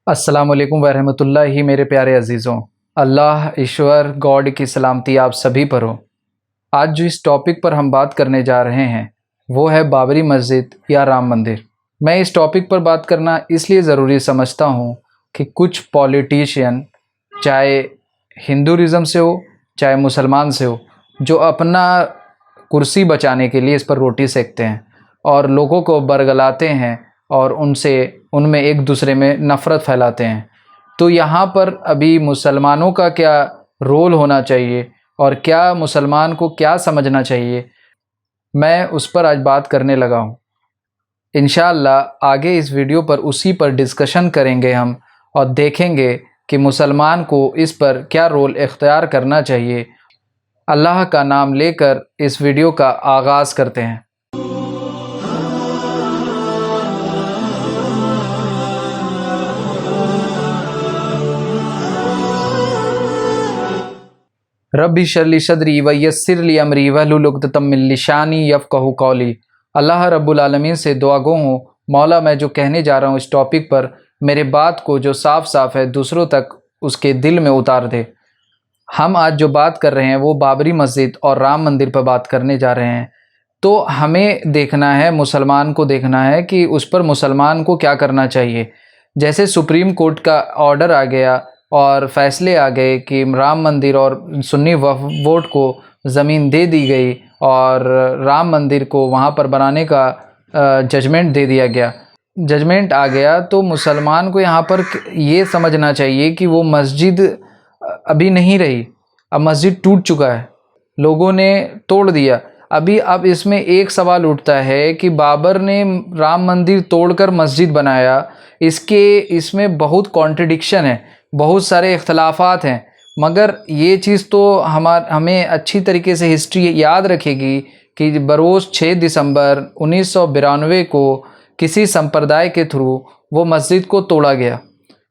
अस्सलामुअलैकुम वरहमतुल्लाहि मेरे प्यारे अजीज़ों, अल्लाह ईश्वर गॉड की सलामती आप सभी पर हो। आज जो इस टॉपिक पर हम बात करने जा रहे हैं वो है बाबरी मस्जिद या राम मंदिर। मैं इस टॉपिक पर बात करना इसलिए ज़रूरी समझता हूँ कि कुछ पॉलिटिशियन, चाहे हिंदुइज़्म से हो चाहे मुसलमान से हो, जो अपना कुर्सी बचाने के लिए इस पर रोटी सेकते हैं और लोगों को बरगलाते हैं और उनमें एक दूसरे में नफ़रत फैलाते हैं। तो यहाँ पर अभी मुसलमानों का क्या रोल होना चाहिए और क्या मुसलमान को क्या समझना चाहिए, मैं उस पर आज बात करने लगा हूँ। इंशाअल्लाह आगे इस वीडियो पर उसी पर डिस्कशन करेंगे हम और देखेंगे कि मुसलमान को इस पर क्या रोल इख्तियार करना चाहिए। अल्लाह का नाम लेकर इस वीडियो का आगाज़ करते हैं। रब्बी शरली सदरी व यस्सिरली अमरी वहलुल उक़दतम मिन लिसानी यफ़क़हू क़ौली। अल्लाह रब्बुल आलमीन से दुआ गो हूँ, मौला मैं जो कहने जा रहा हूँ इस टॉपिक पर, मेरे बात को जो साफ़ साफ़ है दूसरों तक उसके दिल में उतार दे। हम आज जो बात कर रहे हैं वो बाबरी मस्जिद और राम मंदिर पर बात करने जा रहे हैं। तो हमें देखना है, मुसलमान को देखना है कि उस पर मुसलमान को क्या करना चाहिए। जैसे सुप्रीम कोर्ट का ऑर्डर आ गया और फैसले आ गए कि राम मंदिर और सुन्नी वक्फ बोर्ड को ज़मीन दे दी गई और राम मंदिर को वहाँ पर बनाने का जजमेंट दे दिया गया, जजमेंट आ गया, तो मुसलमान को यहाँ पर ये समझना चाहिए कि वो मस्जिद अभी नहीं रही, अब मस्जिद टूट चुका है, लोगों ने तोड़ दिया। अब इसमें एक सवाल उठता है कि बाबर ने राम मंदिर तोड़कर मस्जिद बनाया, इसमें बहुत कॉन्ट्रडिक्शन है, बहुत सारे इख्तलाफात हैं, मगर ये चीज़ तो हमें अच्छी तरीके से हिस्ट्री याद रखेगी कि बरोज़ 6 दिसंबर 1992 को किसी संप्रदाय के थ्रू वो मस्जिद को तोड़ा गया।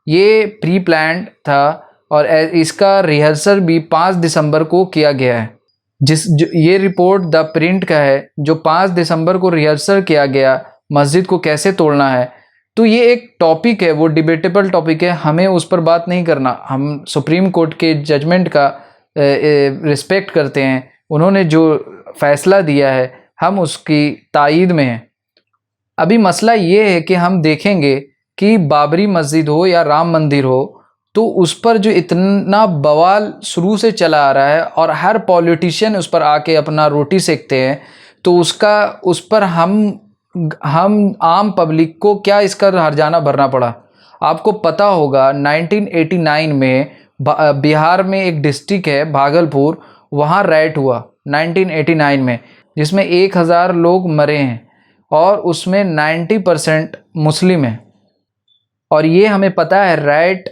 ये प्री प्लान्ड था और इसका रिहर्सल भी 5 दिसंबर को किया गया है। ये रिपोर्ट द प्रिंट का है, जो 5 दिसंबर को रिहर्सल किया गया मस्जिद को कैसे तोड़ना है। तो ये एक टॉपिक है, वो डिबेटेबल टॉपिक है, हमें उस पर बात नहीं करना। हम सुप्रीम कोर्ट के जजमेंट का रिस्पेक्ट करते हैं, उन्होंने जो फ़ैसला दिया है हम उसकी तायीद में हैं। अभी मसला ये है कि हम देखेंगे कि बाबरी मस्जिद हो या राम मंदिर हो, तो उस पर जो इतना बवाल शुरू से चला आ रहा है और हर पॉलिटिशियन उस पर आके अपना रोटी सेकते हैं, तो उस पर हम आम पब्लिक को क्या इसका हर्जाना भरना पड़ा। आपको पता होगा 1989 में बिहार में एक डिस्ट्रिक्ट है भागलपुर, वहाँ राइट हुआ 1989 में, जिसमें 1000 लोग मरे हैं और उसमें 90% मुस्लिम हैं। और ये हमें पता है राइट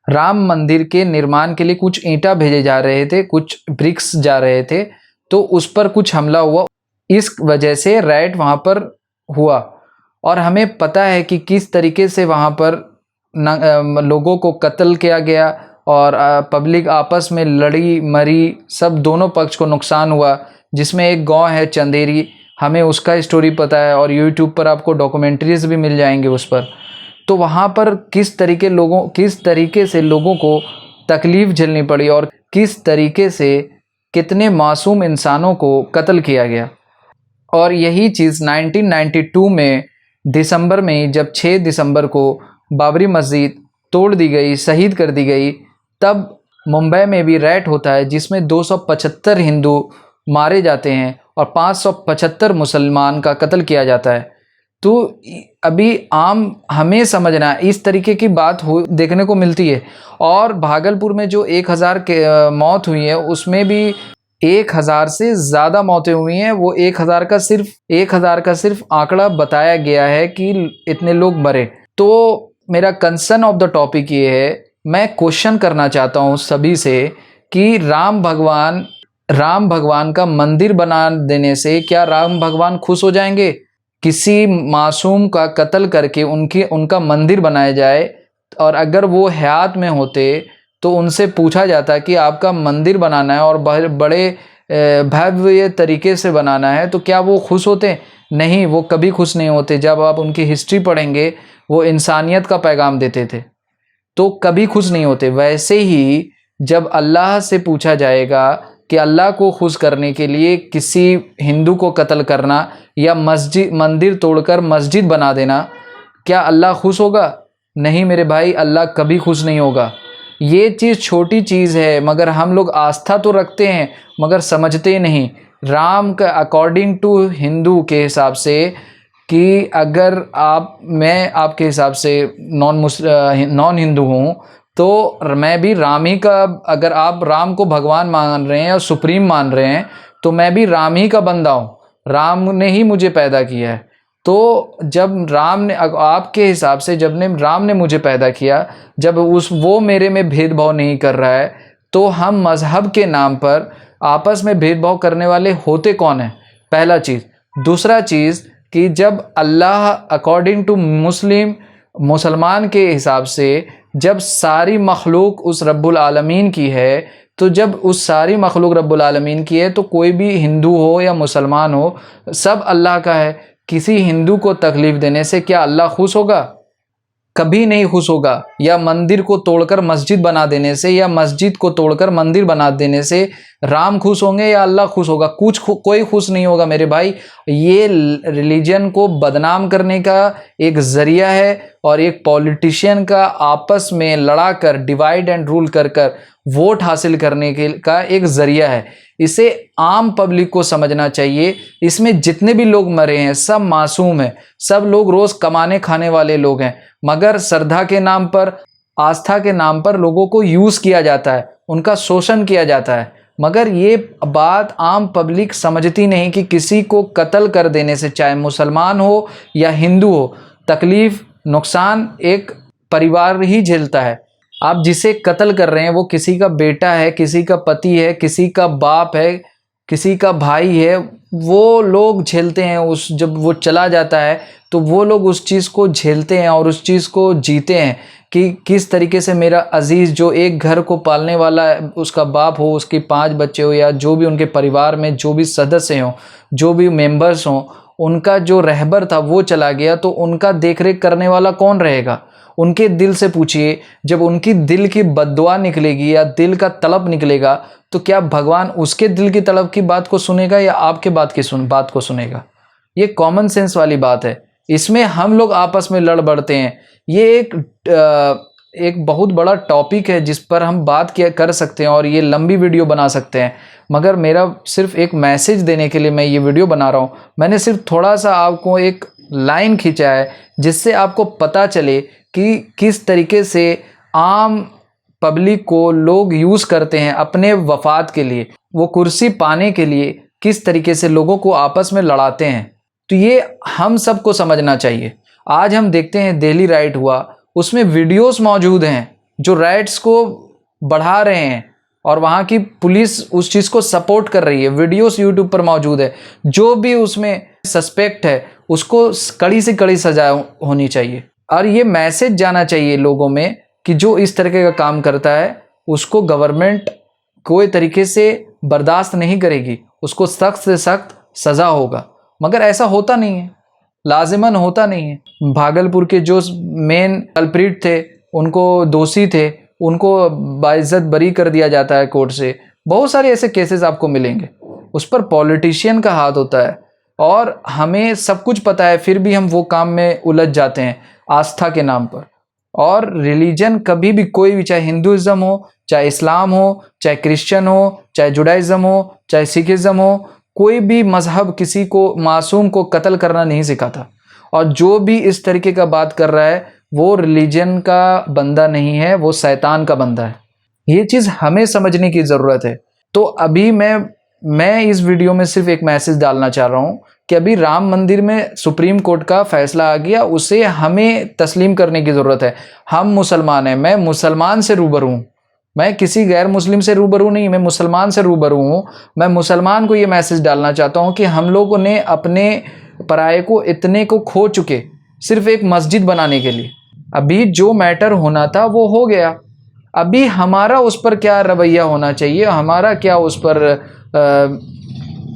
राम मंदिर के निर्माण के लिए कुछ ईंटा भेजे जा रहे थे, कुछ ब्रिक्स जा रहे थे, तो उस पर कुछ हमला हुआ, इस वजह से राइट वहाँ पर हुआ। और हमें पता है कि किस तरीके से वहाँ पर लोगों को कत्ल किया गया और पब्लिक आपस में लड़ी मरी, सब दोनों पक्ष को नुकसान हुआ। जिसमें एक गांव है चंदेरी, हमें उसका स्टोरी पता है और यूट्यूब पर आपको डॉक्यूमेंट्रीज भी मिल जाएंगे उस पर। तो वहाँ पर किस तरीके से लोगों को तकलीफ़ झेलनी पड़ी और किस तरीके से कितने मासूम इंसानों को कत्ल किया गया। और यही चीज़ 1992 में दिसंबर में, जब 6 दिसंबर को बाबरी मस्जिद तोड़ दी गई, शहीद कर दी गई, तब मुंबई में भी रेड होता है जिसमें 275 हिंदू मारे जाते हैं और 575 मुसलमान का कत्ल किया जाता है। तो अभी हमें समझना, इस तरीके की बात देखने को मिलती है। और भागलपुर में जो 1000 के मौत हुई है, उसमें भी 1000 से ज़्यादा मौतें हुई हैं। वो 1000 का सिर्फ आंकड़ा बताया गया है कि इतने लोग मरे। तो मेरा कंसर्न ऑफ द टॉपिक ये है, मैं क्वेश्चन करना चाहता हूँ सभी से कि राम भगवान का मंदिर बना देने से क्या राम भगवान खुश हो जाएंगे? किसी मासूम का कत्ल करके उनका मंदिर बनाया जाए, और अगर वो हयात में होते तो उनसे पूछा जाता कि आपका मंदिर बनाना है और बड़े भव्य तरीके से बनाना है, तो क्या वो खुश होते? नहीं, वो कभी खुश नहीं होते। जब आप उनकी हिस्ट्री पढ़ेंगे, वो इंसानियत का पैगाम देते थे, तो कभी खुश नहीं होते। वैसे ही जब अल्लाह से पूछा जाएगा कि अल्लाह को खुश करने के लिए किसी हिंदू को कत्ल करना या मंदिर तोड़कर मस्जिद बना देना, क्या अल्लाह खुश होगा? नहीं मेरे भाई, अल्लाह कभी खुश नहीं होगा। ये चीज़ छोटी चीज़ है, मगर हम लोग आस्था तो रखते हैं मगर समझते नहीं। राम का अकॉर्डिंग टू हिंदू के हिसाब से कि अगर मैं आपके हिसाब से नॉन हिंदू हूँ, तो मैं भी राम ही का, अगर आप राम को भगवान मान रहे हैं और सुप्रीम मान रहे हैं, तो मैं भी राम ही का बंदा हूँ। राम ने ही मुझे पैदा किया है। तो जब राम ने, आपके हिसाब से जब राम ने मुझे पैदा किया, जब वो मेरे में भेदभाव नहीं कर रहा है, तो हम मज़हब के नाम पर आपस में भेदभाव करने वाले होते कौन हैं? पहला चीज़। दूसरा चीज़ कि जब अल्लाह अकॉर्डिंग टू मुसलमान के हिसाब से जब सारी मखलूक उस रब्बुल आलमीन की है, तो जब उस सारी मखलूक रब्बुल आलमीन की है, तो कोई भी हिंदू हो या मुसलमान हो, सब अल्लाह का है। किसी हिंदू को तकलीफ़ देने से क्या अल्लाह खुश होगा? कभी नहीं खुश होगा। या मंदिर को तोड़कर मस्जिद बना देने से या मस्जिद को तोड़कर मंदिर बना देने से राम खुश होंगे या अल्लाह खुश होगा? कोई खुश नहीं होगा मेरे भाई। ये रिलीजन को बदनाम करने का एक ज़रिया है और एक पॉलिटिशियन का आपस में लड़ा कर, डिवाइड एंड रूल कर कर वोट हासिल करने का एक ज़रिया है। इसे आम पब्लिक को समझना चाहिए। इसमें जितने भी लोग मरे हैं सब मासूम हैं, सब लोग रोज़ कमाने खाने वाले लोग हैं, मगर श्रद्धा के नाम पर, आस्था के नाम पर लोगों को यूज़ किया जाता है, उनका शोषण किया जाता है। मगर ये बात आम पब्लिक समझती नहीं कि किसी को कत्ल कर देने से, चाहे मुसलमान हो या हिंदू हो, तकलीफ़ नुकसान एक परिवार ही झेलता है। आप जिसे कत्ल कर रहे हैं वो किसी का बेटा है, किसी का पति है, किसी का बाप है, किसी का भाई है, वो लोग झेलते हैं। जब वो चला जाता है तो वो लोग उस चीज़ को झेलते हैं और उस चीज़ को जीते हैं कि किस तरीके से मेरा अजीज़, जो एक घर को पालने वाला है, उसका बाप हो, उसके 5 बच्चे हो या जो भी उनके परिवार में जो भी सदस्य हों, जो भी मेंबर्स हों, उनका जो रहबर था वो चला गया, तो उनका देखरेख करने वाला कौन रहेगा? उनके दिल से पूछिए। जब उनकी दिल की बद्दुआ निकलेगी या दिल का तलब निकलेगा, तो क्या भगवान उसके दिल की तलब की बात को सुनेगा या आपके बात को सुनेगा? ये कॉमन सेंस वाली बात है। इसमें हम लोग आपस में लड़ बढ़ते हैं। ये एक बहुत बड़ा टॉपिक है जिस पर हम बात कर सकते हैं और ये लंबी वीडियो बना सकते हैं, मगर मेरा सिर्फ एक मैसेज देने के लिए मैं ये वीडियो बना रहा हूँ। मैंने सिर्फ थोड़ा सा आपको एक लाइन खींचा है जिससे आपको पता चले कि किस तरीके से आम पब्लिक को लोग यूज़ करते हैं अपने वफाद के लिए, वो कुर्सी पाने के लिए किस तरीके से लोगों को आपस में लड़ाते हैं। तो ये हम सबको समझना चाहिए। आज हम देखते हैं दिल्ली राइट हुआ, उसमें वीडियोस मौजूद हैं जो राइट्स को बढ़ा रहे हैं और वहाँ की पुलिस उस चीज़ को सपोर्ट कर रही है। वीडियोस यूट्यूब पर मौजूद है। जो भी उसमें सस्पेक्ट है उसको कड़ी से कड़ी सजा होनी चाहिए और ये मैसेज जाना चाहिए लोगों में कि जो इस तरीके का काम करता है उसको गवर्नमेंट कोई तरीके से बर्दाश्त नहीं करेगी, उसको सख्त से सख्त सज़ा होगा। मगर ऐसा होता नहीं है, लाजिमन होता नहीं है। भागलपुर के जो मेन कल्प्रिट थे, उनको दोषी थे, उनको बाइज्जत बरी कर दिया जाता है कोर्ट से। बहुत सारे ऐसे केसेस आपको मिलेंगे, उस पर पॉलिटिशियन का हाथ होता है और हमें सब कुछ पता है, फिर भी हम वो काम में उलझ जाते हैं आस्था के नाम पर। और रिलीजन कभी भी, कोई भी, चाहे हिंदुइज़्म हो, चाहे इस्लाम हो, चाहे क्रिश्चियन हो, चाहे जुडाइज़्म हो, चाहे सिखिज़्म हो, कोई भी मज़हब किसी को, मासूम को कत्ल करना नहीं सिखाता। और जो भी इस तरीके का बात कर रहा है वो रिलीजन का बंदा नहीं है, वो शैतान का बंदा है। ये चीज़ हमें समझने की ज़रूरत है। तो अभी मैं इस वीडियो में सिर्फ एक मैसेज डालना चाह रहा हूँ कि अभी राम मंदिर में सुप्रीम कोर्ट का फैसला आ गया, उसे हमें तस्लीम करने की ज़रूरत है। हम मुसलमान हैं, मैं मुसलमान से रूबरू हूँ, मैं किसी गैर मुस्लिम से रूबरू नहीं, मैं मुसलमान से रूबरू हूँ। मैं मुसलमान को ये मैसेज डालना चाहता हूँ कि हम लोगों ने अपने पराये को इतने को खो चुके सिर्फ एक मस्जिद बनाने के लिए। अभी जो मैटर होना था वो हो गया, अभी हमारा उस पर क्या रवैया होना चाहिए, हमारा क्या उस पर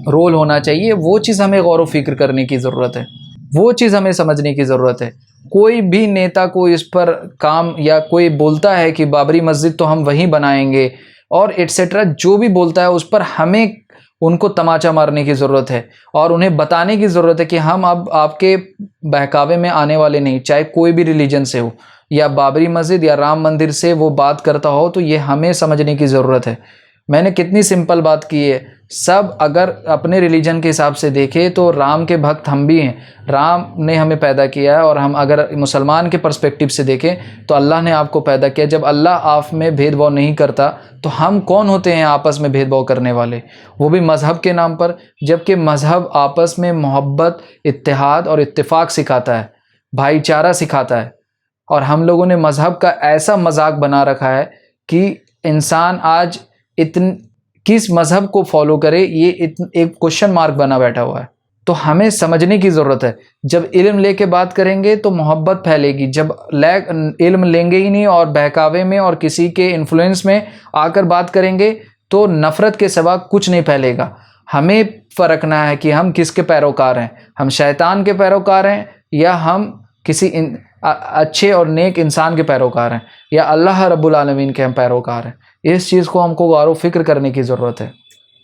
रोल होना चाहिए, वो चीज़ हमें गौर व फिक्र करने की ज़रूरत है। वो चीज़ हमें समझने की ज़रूरत है। कोई भी नेता को इस पर काम, या कोई बोलता है कि बाबरी मस्जिद तो हम वहीं बनाएंगे और एट्सेट्रा, जो भी बोलता है उस पर हमें उनको तमाचा मारने की ज़रूरत है और उन्हें बताने की ज़रूरत है कि हम अब आपके बहकावे में आने वाले नहीं, चाहे कोई भी रिलीजन से हो, या बाबरी मस्जिद या राम मंदिर से वो बात करता हो, तो ये हमें समझने की ज़रूरत है। मैंने कितनी सिंपल बात की है। सब अगर अपने रिलीजन के हिसाब से देखें तो राम के भक्त हम भी हैं, राम ने हमें पैदा किया है। और हम अगर मुसलमान के पर्सपेक्टिव से देखें तो अल्लाह ने आपको पैदा किया। जब अल्लाह आप में भेदभाव नहीं करता तो हम कौन होते हैं आपस में भेदभाव करने वाले, वो भी मज़हब के नाम पर। जबकि मज़हब आपस में मोहब्बत, इत्तेहाद और इत्तेफाक सिखाता है, भाईचारा सिखाता है। और हम लोगों ने मज़हब का ऐसा मजाक बना रखा है कि इंसान आज किस मज़हब को फॉलो करे, ये एक क्वेश्चन मार्क बना बैठा हुआ है। तो हमें समझने की ज़रूरत है। जब इल्म लेके बात करेंगे तो मोहब्बत फैलेगी। जब इल्म लेंगे ही नहीं और बहकावे में और किसी के इन्फ्लुएंस में आकर बात करेंगे तो नफ़रत के सिवा कुछ नहीं फैलेगा। हमें फ़र्कना है कि हम किसके पैरोकार हैं, हम शैतान के पैरोकार हैं या हम किसी अच्छे और नेक इंसान के पैरोकार हैं, या अल्लाह रब्बुल आलमीन के हम पैरोकार हैं। इस चीज़ को हमको गौर व फिक्र करने की ज़रूरत है।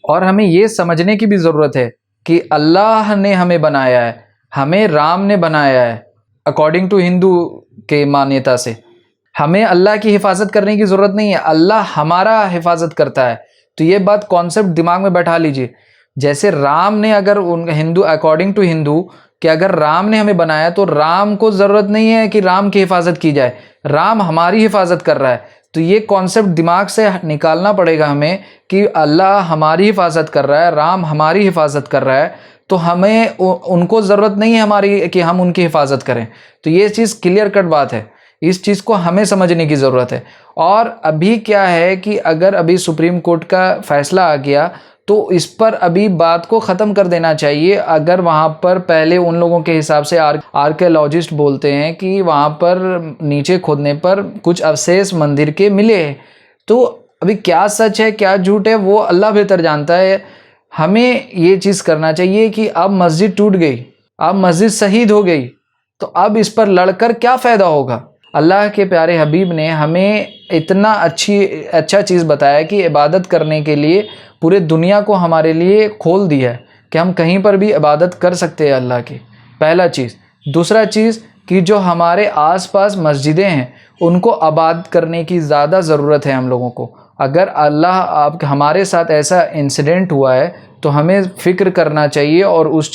और हमें ये समझने की भी ज़रूरत है कि अल्लाह ने हमें बनाया है, हमें राम ने बनाया है। अकॉर्डिंग टू हिंदू के मान्यता से हमें अल्लाह की हिफाजत करने की ज़रूरत नहीं है, अल्लाह हमारा हिफाजत करता है। तो ये बात कॉन्सेप्ट दिमाग में बैठा लीजिए। जैसे राम ने, अगर उन हिंदू, अकॉर्डिंग टू हिंदू, कि अगर राम ने हमें बनाया तो राम को ज़रूरत नहीं है कि राम की हिफाजत की जाए, राम हमारी हिफाजत कर रहा है। तो ये कॉन्सेप्ट दिमाग से निकालना पड़ेगा हमें कि अल्लाह हमारी हिफाजत कर रहा है, राम हमारी हिफाजत कर रहा है, तो हमें उनको ज़रूरत नहीं है हमारी कि हम उनकी हिफाजत करें। तो ये चीज़ क्लियर कट बात है, इस चीज़ को हमें समझने की ज़रूरत है। और अभी क्या है कि अगर अभी सुप्रीम कोर्ट का फ़ैसला आ गया तो इस पर अभी बात को ख़त्म कर देना चाहिए। अगर वहाँ पर पहले उन लोगों के हिसाब से आर्कियोलॉजिस्ट बोलते हैं कि वहाँ पर नीचे खोदने पर कुछ अवशेष मंदिर के मिले, तो अभी क्या सच है क्या झूठ है वो अल्लाह बेहतर जानता है। हमें ये चीज़ करना चाहिए कि अब मस्जिद टूट गई, अब मस्जिद शहीद हो गई, तो अब इस पर लड़कर क्या फ़ायदा होगा। अल्लाह के प्यारे हबीब ने हमें इतना अच्छा चीज़ बताया कि इबादत करने के लिए पूरे दुनिया को हमारे लिए खोल दिया है कि हम कहीं पर भी इबादत कर सकते हैं अल्लाह की, पहला चीज़। दूसरा चीज़ कि जो हमारे आसपास मस्जिदें हैं उनको आबाद करने की ज़्यादा ज़रूरत है हम लोगों को। अगर अल्लाह हमारे साथ ऐसा इंसिडेंट हुआ है तो हमें फ़िक्र करना चाहिए और उस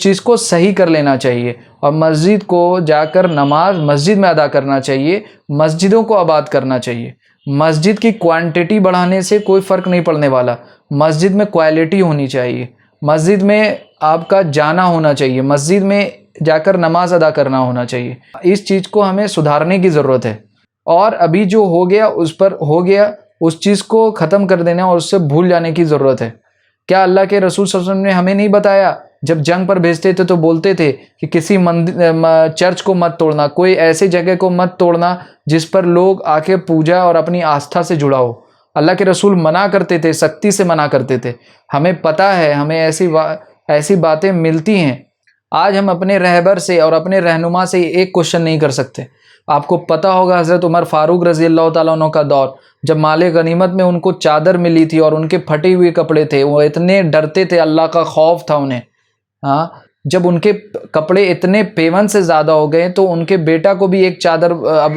चीज़ को सही कर लेना चाहिए और मस्जिद को जाकर नमाज मस्जिद में अदा करना चाहिए, मस्जिदों को आबाद करना चाहिए। मस्जिद की क्वांटिटी बढ़ाने से कोई फ़र्क नहीं पड़ने वाला, मस्जिद में क्वालिटी होनी चाहिए, मस्जिद में आपका जाना होना चाहिए, मस्जिद में जाकर नमाज अदा करना होना चाहिए। इस चीज़ को हमें सुधारने की ज़रूरत है। और अभी जो हो गया उस पर हो गया, उस चीज़ को ख़त्म कर देना और उससे भूल जाने की ज़रूरत है। क्या अल्लाह के रसूल सल्लल्लाहु अलैहि वसल्लम ने हमें नहीं बताया, जब जंग पर भेजते थे तो बोलते थे कि किसी मंदिर चर्च को मत तोड़ना, कोई ऐसी जगह को मत तोड़ना जिस पर लोग आके पूजा और अपनी आस्था से जुड़ा हो। अल्लाह के रसूल मना करते थे, सख्ती से मना करते थे। हमें पता है, हमें ऐसी बातें मिलती हैं। आज हम अपने रहबर से और अपने रहनुमा से एक क्वेश्चन नहीं कर सकते। आपको पता होगा हज़रत उमर फ़ारूक रज़ी अल्लाह ताला अन्हु का दौर, जब माले गनीमत में उनको चादर मिली थी और उनके फटे हुए कपड़े थे, वो इतने डरते थे, अल्लाह का खौफ था उन्हें। हाँ, जब उनके कपड़े इतने पेवन से ज़्यादा हो गए तो उनके बेटा को भी एक चादर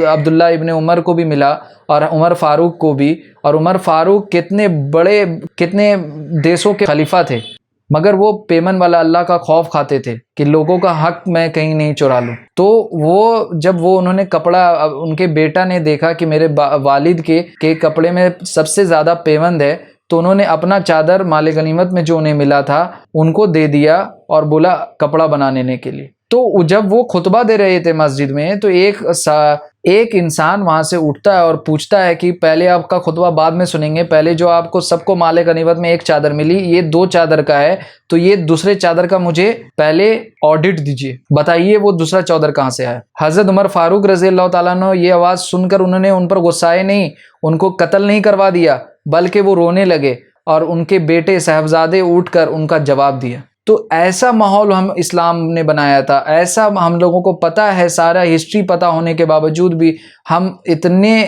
अब्दुल्ला इब्ने उमर को भी मिला और उमर फ़ारूक को भी। और उमर फ़ारूक कितने देशों के खलीफा थे, मगर वो पेमन वाला अल्लाह का खौफ खाते थे कि लोगों का हक मैं कहीं नहीं चुरा लूँ। तो जब उन्होंने कपड़ा, उनके बेटा ने देखा कि मेरे वालिद के कपड़े में सबसे ज़्यादा पेवंद है, तो उन्होंने अपना चादर माले गनीमत में जो उन्हें मिला था उनको दे दिया और बोला कपड़ा बनाने के लिए। तो जब वो खुतबा दे रहे थे मस्जिद में तो एक इंसान वहाँ से उठता है और पूछता है कि पहले आपका खुतबा बाद में सुनेंगे, पहले जो आपको सबको माले गनीमत में एक चादर मिली, ये 2 चादर का है, तो ये दूसरे चादर का मुझे पहले ऑडिट दीजिए, बताइए वो दूसरा चादर कहाँ से आया। हज़रत उमर फ़ारूक रज़ी अल्लाह ताला अन्हु ये आवाज़ सुनकर उन्होंने उन पर गुस्साए नहीं, उनको कत्ल नहीं करवा दिया, बल्कि वो रोने लगे और उनके बेटे साहबजादे उठकर उनका जवाब दिया। तो ऐसा माहौल हम इस्लाम ने बनाया था, ऐसा हम लोगों को पता है, सारा हिस्ट्री पता होने के बावजूद भी हम इतने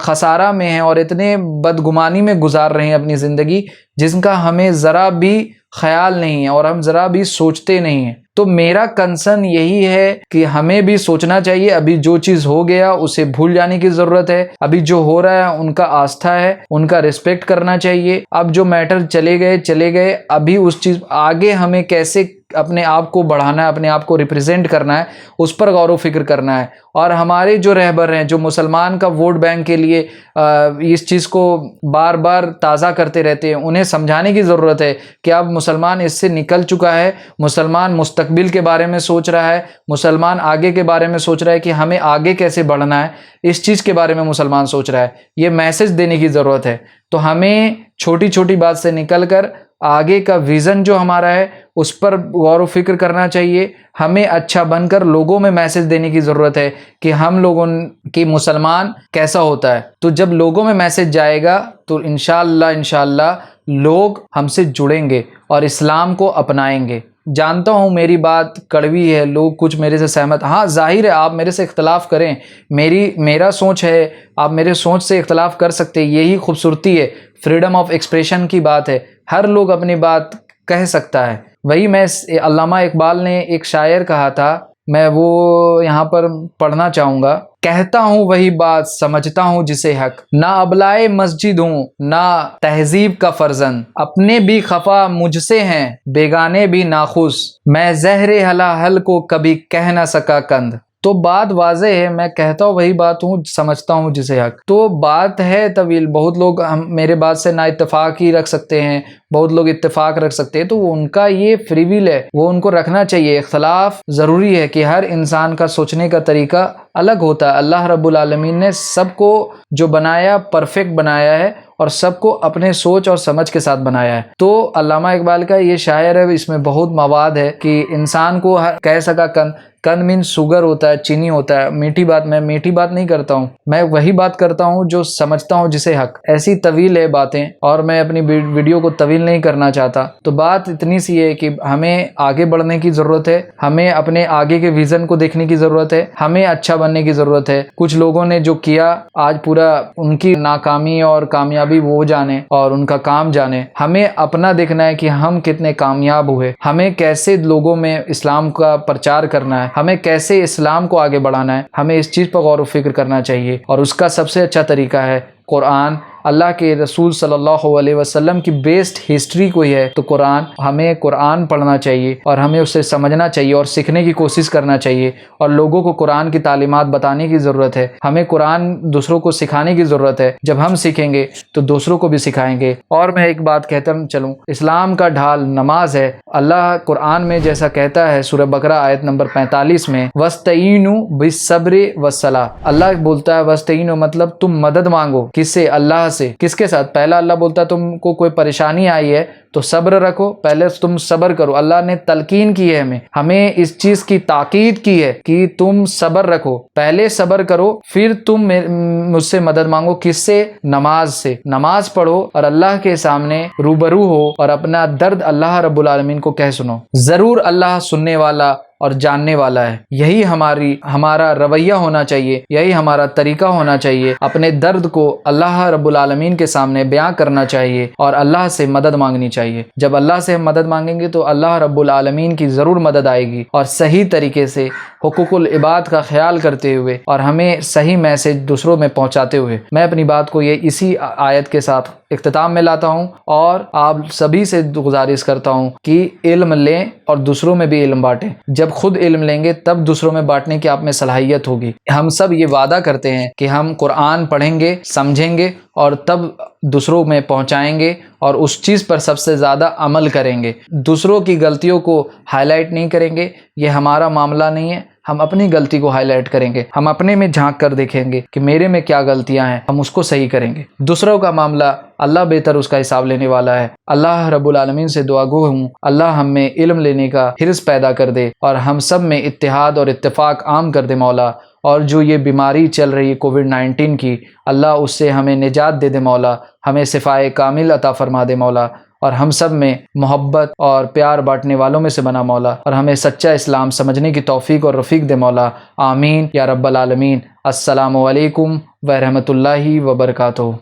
खसारा में हैं और इतने बदगुमानी में गुजार रहे हैं अपनी ज़िंदगी, जिसका हमें ज़रा भी ख्याल नहीं है और हम ज़रा भी सोचते नहीं हैं। तो मेरा कंसर्न यही है कि हमें भी सोचना चाहिए। अभी जो चीज़ हो गया उसे भूल जाने की ज़रूरत है। अभी जो हो रहा है उनका आस्था है, उनका रिस्पेक्ट करना चाहिए। अब जो मैटर चले गए, अभी उस चीज़ आगे हमें कैसे अपने आप को बढ़ाना है, अपने आप को रिप्रेजेंट करना है, उस पर गौर व फिक्र करना है। और हमारे जो रहबर हैं, जो मुसलमान का वोट बैंक के लिए इस चीज़ को बार बार ताज़ा करते रहते हैं, उन्हें समझाने की ज़रूरत है कि अब मुसलमान इससे निकल चुका है। मुसलमान मुस्तकबिल के बारे में सोच रहा है, मुसलमान आगे के बारे में सोच रहा है कि हमें आगे कैसे बढ़ना है, इस चीज़ के बारे में मुसलमान सोच रहा है। ये मैसेज देने की ज़रूरत है। तो हमें छोटी छोटी बात से निकल कर आगे का विज़न जो हमारा है उस पर गौर व फिक्र करना चाहिए। हमें अच्छा बनकर लोगों में मैसेज देने की ज़रूरत है कि हम लोगों की मुसलमान कैसा होता है। तो जब लोगों में मैसेज जाएगा तो इंशाअल्लाह लोग हमसे जुड़ेंगे और इस्लाम को अपनाएंगे। जानता हूँ मेरी बात कड़वी है, लोग कुछ मेरे से सहमत, हाँ जाहिर है आप मेरे से इख्तलाफ करें, मेरा सोच है, आप मेरे सोच से इख्तलाफ कर सकते हैं। यही खूबसूरती है, फ्रीडम ऑफ एक्सप्रेशन की बात है, हर लोग अपनी बात कह सकता है। वही मैं अल्लामा इकबाल ने एक शायर कहा था, मैं वो यहाँ पर पढ़ना चाहूँगा। कहता हूँ वही बात, समझता हूँ जिसे हक, ना अबलाए मस्जिद हूँ ना तहजीब का फर्जंद, अपने भी खफा मुझसे हैं बेगाने भी नाखुश, मैं ज़हरे हलाहल को कभी कह ना सका कंद। तो बात वाज़े है, मैं कहता हूँ वही बात हूँ, समझता हूँ जिसे हक। तो बात है तवील, बहुत लोग हम मेरे बात से ना इत्तेफाक ही रख सकते हैं, बहुत लोग इत्तेफाक रख सकते हैं, तो उनका ये फ्री विल है, वो उनको रखना चाहिए। इख्तलाफ ज़रूरी है कि हर इंसान का सोचने का तरीका अलग होता है। अल्लाह रब्बुल आलमीन ने सबको जो बनाया परफेक्ट बनाया है और सबको अपने सोच और समझ के साथ बनाया है। तो अल्लामा इकबाल का ये शायर है, इसमें बहुत मवाद है कि इंसान को कह सका कंद मीन शुगर होता है, चीनी होता है, मीठी बात। मैं मीठी बात नहीं करता हूँ, मैं वही बात करता हूँ जो समझता हूँ जिसे हक। ऐसी तवील है बातें और मैं अपनी वीडियो को तवील नहीं करना चाहता। तो बात इतनी सी है कि हमें आगे बढ़ने की ज़रूरत है, हमें अपने आगे के विज़न को देखने की ज़रूरत है, हमें अच्छा बनने की ज़रूरत है। कुछ लोगों ने जो किया आज पूरा उनकी नाकामी और कामयाबी वो जाने और उनका काम जाने। हमें अपना देखना है कि हम कितने कामयाब हुए, हमें कैसे लोगों में इस्लाम का प्रचार करना है, हमें कैसे इस्लाम को आगे बढ़ाना है। हमें इस चीज़ पर गौर व फिक्र करना चाहिए और उसका सबसे अच्छा तरीका है कुरान। अल्लाह के रसूल सल्लल्लाहु अलैहि वसल्लम की बेस्ट हिस्ट्री कोई है तो कुरान। हमें कुरान पढ़ना चाहिए और हमें उसे समझना चाहिए और सीखने की कोशिश करना चाहिए और लोगों को कुरान की तालीमात बताने की ज़रूरत है। हमें कुरान दूसरों को सिखाने की ज़रूरत है। जब हम सीखेंगे तो दूसरों को भी सिखाएंगे। और मैं एक बात कहता चलूँ, इस्लाम का ढाल नमाज है। अल्लाह कुरान में जैसा कहता है सूरह बकरा आयत नंबर 45 में, वस्तईनु बिस्सब्रि वस्सलाह। अल्लाह बोलता है वस्तईनु मतलब तुम मदद मांगो, किससे? अल्लाह से। किसके साथ? पहला अल्लाह बोलता है तुमको कोई परेशानी आई है तो सब्र रखो, पहले तुम सब्र करो। अल्लाह ने तलकीन की है, हमें इस चीज की ताकीद की है कि तुम सब्र रखो, पहले सब्र करो, फिर तुम मुझसे मदद मांगो। किससे? नमाज से। नमाज पढ़ो और अल्लाह के सामने रूबरू हो और अपना दर्द अल्लाह रब्बुल आलमीन को कह सुनो। जरूर अल्लाह सुनने वाला और जानने वाला है। यही हमारा रवैया होना चाहिए, यही हमारा तरीका होना चाहिए। अपने दर्द को अल्लाह रब्बुल आलमीन के सामने बयां करना चाहिए और अल्लाह से मदद मांगनी चाहिए। जब अल्लाह से हम मदद मांगेंगे तो अल्लाह रब्बुल आलमीन की ज़रूर मदद आएगी और सही तरीके से हुकूकुल इबाद का ख्याल करते हुए और हमें सही मैसेज दूसरों में पहुँचाते हुए। मैं अपनी बात को ये इसी आयत के साथ इख्तिताम में लाता हूँ और आप सभी से गुजारिश करता हूँ कि इल्म लें और दूसरों में भी इल्म बांटें। जब खुद इल्म लेंगे तब दूसरों में बांटने की आप में सलाहियत होगी। हम सब ये वादा करते हैं कि हम कुरान पढ़ेंगे, समझेंगे और तब दूसरों में पहुंचाएंगे और उस चीज़ पर सबसे ज़्यादा अमल करेंगे। दूसरों की गलतियों को हाईलाइट नहीं करेंगे, ये हमारा मामला नहीं है। हम अपनी गलती को हाईलाइट करेंगे, हम अपने में झांक कर देखेंगे कि मेरे में क्या गलतियां हैं, हम उसको सही करेंगे। दूसरों का मामला अल्लाह बेहतर उसका हिसाब लेने वाला है। अल्लाह रब्बुल आलमीन से दुआ गो हूँ, अल्लाह हम में इल्म लेने का हिर्स पैदा कर दे और हम सब में इत्तेहाद और इत्तेफाक आम कर दे मौला। और जो ये बीमारी चल रही है कोविड-19 की, अल्लाह उससे हमें निजात दे दे मौला, हमें शिफाए कामिल अता फरमा दे मौला। और हम सब में मोहब्बत और प्यार बांटने वालों में से बना मौला, और हमें सच्चा इस्लाम समझने की तौफीक और रफ़ीक दे मौला। आमीन या रब्बल आलमीन। अस्सलामु अलैकुम व रहमतुल्लाहि व बरकातुहू।